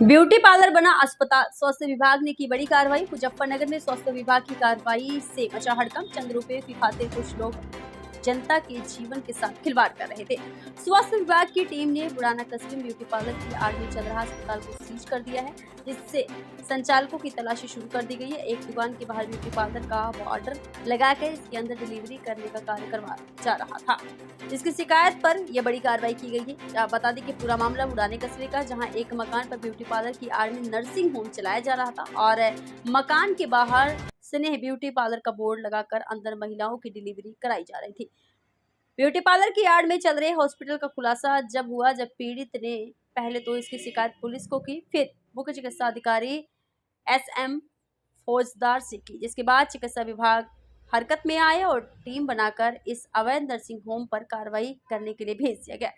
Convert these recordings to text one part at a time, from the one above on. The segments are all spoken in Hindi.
ब्यूटी पार्लर बना अस्पताल, स्वास्थ्य विभाग ने की बड़ी कार्रवाई। मुजफ्फरनगर में स्वास्थ्य विभाग की कार्रवाई से मचा हड़कंप। चंद रुपए की खातिर कुछ लोग जनता के जीवन के साथ खिलवाड़ कर रहे थे। स्वास्थ्य विभाग की टीम ने बुराना कस्टम ब्यूटी पार्लर की आड़ में चल रहा अस्पताल को सीज कर दिया है, जिससे संचालकों की तलाशी शुरू कर दी गई है। एक दुकान के बाहर ब्यूटी पार्लर का बॉर्डर लगाकर इसके अंदर डिलीवरी करने का कार्य करवाया जा रहा था, जिसकी शिकायत पर यह बड़ी कार्रवाई की गई है। बता दें कि पूरा मामला बुराने कस्बे का, जहां एक मकान पर ब्यूटी पार्लर की आड़ में नर्सिंग होम चलाया जा रहा था और मकान के बाहर स्नेह ब्यूटी पार्लर का बोर्ड लगाकर अंदर महिलाओं की डिलीवरी कराई जा रही थी। ब्यूटी पार्लर की आड़ में चल रहे हॉस्पिटल का खुलासा जब हुआ, जब पीड़ित ने पहले तो इसकी शिकायत पुलिस को की, फिर मुख्य चिकित्सा अधिकारी SM फौजदार से की, जिसके बाद चिकित्सा विभाग हरकत में आए और टीम बनाकर इस अवैध नर्सिंग होम पर कार्रवाई करने के लिए भेज दिया गया।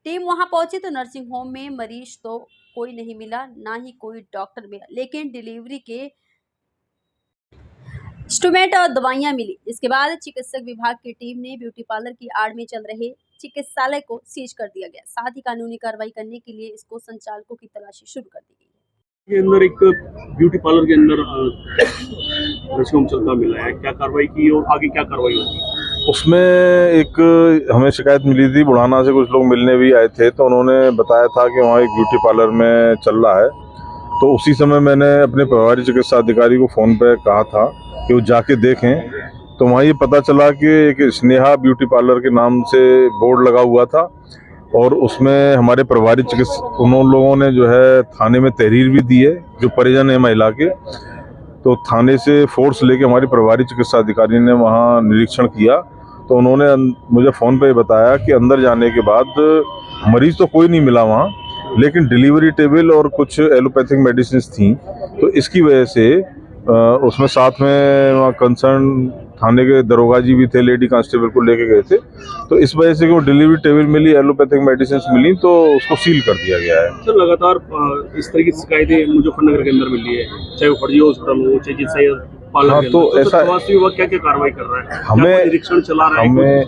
टीम वहां पहुंची तो नर्सिंग होम में मरीज तो कोई नहीं मिला, ना ही कोई डॉक्टर मिला, लेकिन डिलीवरी के इंस्ट्रूमेंट और दवाइयां मिली। इसके बाद चिकित्सक विभाग की टीम ने ब्यूटी पार्लर की आड़ में चल रहे चिकित्सालय को सीज कर दिया गया। साथ ही कानूनी कार्रवाई करने के लिए इसको संचालकों की तलाशी शुरू कर दी गई है। के अंदर एक ब्यूटी पार्लर के अंदर नर्सिंग होम चलता मिला है, क्या कार्रवाई की और आगे क्या कार्रवाई होगी? उसमें एक हमें शिकायत मिली थी, बुढ़ाना से कुछ लोग मिलने भी आए थे, तो उन्होंने बताया था कि वहाँ एक ब्यूटी पार्लर में चल रहा है। तो उसी समय मैंने अपने प्रभारी चिकित्सा अधिकारी को फ़ोन पे कहा था कि वो जाके देखें। तो वहाँ ये पता चला कि एक स्नेहा ब्यूटी पार्लर के नाम से बोर्ड लगा हुआ था और उसमें हमारे प्रभारी चिकित्सक उन लोगों ने जो है थाने में तहरीर भी दी है, जो परिजन है महिला के। तो थाने से फोर्स लेके हमारे प्रभारी चिकित्सा अधिकारी ने वहाँ निरीक्षण किया, तो उन्होंने मुझे फ़ोन पे बताया कि अंदर जाने के बाद मरीज़ तो कोई नहीं मिला वहाँ, लेकिन डिलीवरी टेबल और कुछ एलोपैथिक मेडिसिन थी। तो इसकी वजह से उसमें साथ में वहाँ कंसर्न थाने के दरोगा जी भी थे, लेडी कांस्टेबल को लेके गए थे। तो इस वजह से वो डिलीवरी टेबल मिली, एलोपैथिक मेडिसिन मिली, तो उसको सील कर दिया गया है। सर, लगातार इस तरह की शिकायतें मुजफ्फरनगर के अंदर मिल रही है, चाहे वो फर्जी हॉस्पिटल हो, चाहे जिससे पार्लर। हाँ, तो ऐसा स्वास्थ्य विभाग क्या क्या कार्रवाई कर रहा है? हमें निरीक्षण चला रहा है?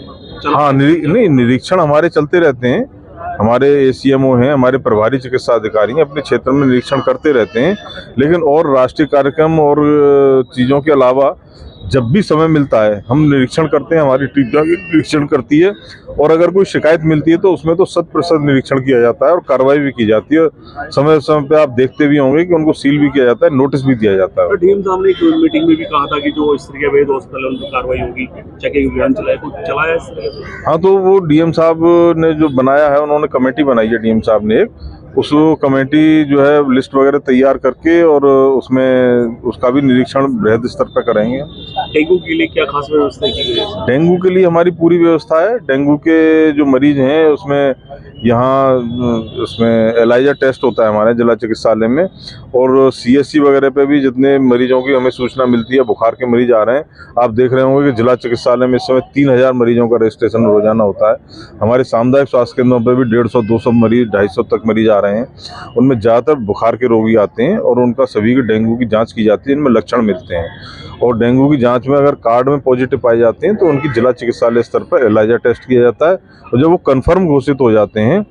हाँ, नहीं, निरीक्षण हमारे चलते रहते हैं। हमारे ACMO हैं, हमारे प्रभारी चिकित्सा अधिकारी हैं, अपने क्षेत्र में निरीक्षण करते रहते हैं। लेकिन और राष्ट्रीय कार्यक्रम और चीज़ों के अलावा जब भी समय मिलता है हम निरीक्षण करते हैं, हमारी टीम निरीक्षण करती है और अगर कोई शिकायत मिलती है तो उसमें तो 100% निरीक्षण किया जाता है और कार्रवाई भी की जाती है। समय समय पे आप देखते भी होंगे कि उनको सील भी किया जाता है, नोटिस भी दिया जाता है। डीएम साहब ने एक मीटिंग में भी कहा था कि जो इस तरह के अवैध हॉस्पिटल है उन पर कार्रवाई होगी, चेकिंग अभियान चलाया इस तरह। हाँ, तो वो DM साहब ने जो बनाया है, उन्होंने कमेटी बनाई है DM साहब ने एक, उस कमेटी जो है लिस्ट वगैरह तैयार करके और उसमें उसका भी निरीक्षण बृहद स्तर पर करेंगे। डेंगू के लिए क्या खास व्यवस्था की गई है? डेंगू के लिए हमारी पूरी व्यवस्था है। डेंगू के जो मरीज हैं उसमें यहाँ उसमें एलाइजा टेस्ट होता है हमारे जिला चिकित्सालय में, और CSC वगैरह पे भी जितने मरीजों की हमें सूचना मिलती है, बुखार के मरीज आ रहे हैं। आप देख रहे होंगे कि जिला चिकित्सालय में इस समय 3000 मरीजों का रजिस्ट्रेशन रोजाना होता है। हमारे सामुदायिक स्वास्थ्य केंद्रों पर भी 150-200 मरीज, 250 तक मरीज आ रहे हैं। उनमें ज़्यादातर बुखार के रोगी आते हैं और उनका सभी की डेंगू की जाँच की जाती है, इनमें लक्षण मिलते हैं। और डेंगू की जांच में अगर कार्ड में पॉजिटिव पाए जाते हैं तो उनकी जिला चिकित्सालय स्तर पर एलाइजा टेस्ट किया जाता है, और जब वो कंफर्म घोषित हो जाते हैं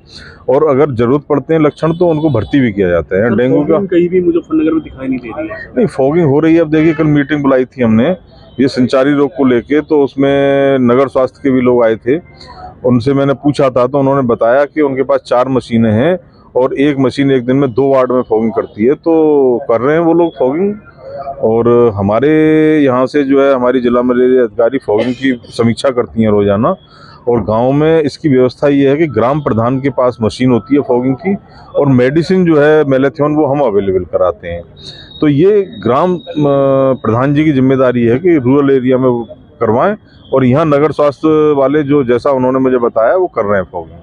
और अगर जरूरत पड़ते हैं लक्षण तो उनको भर्ती भी किया जाता है। डेंगू का कहीं भी मुजफ्फरनगर में दिखाई नहीं दे रही है। नहीं, फॉगिंग हो रही है। अब देखिए, कल मीटिंग बुलाई थी हमने ये संचारी रोग को लेके, तो उसमें नगर स्वास्थ्य के भी लोग आए थे। उनसे मैंने पूछा था तो उन्होंने बताया कि उनके पास 4 मशीनें हैं और एक मशीन एक दिन में 2 वार्ड में फॉगिंग करती है, तो कर रहे हैं वो लोग फॉगिंग। और हमारे यहाँ से जो है हमारी जिला मलेरिया अधिकारी फॉगिंग की समीक्षा करती हैं रोजाना, और गांव में इसकी व्यवस्था ये है कि ग्राम प्रधान के पास मशीन होती है फॉगिंग की, और मेडिसिन जो है मैलेथियन वो हम अवेलेबल कराते हैं। तो ये ग्राम प्रधान जी की जिम्मेदारी है कि रूरल एरिया में करवाएं, और यहाँ नगर स्वास्थ्य वाले जो जैसा उन्होंने मुझे बताया वो कर रहे हैं फॉगिंग।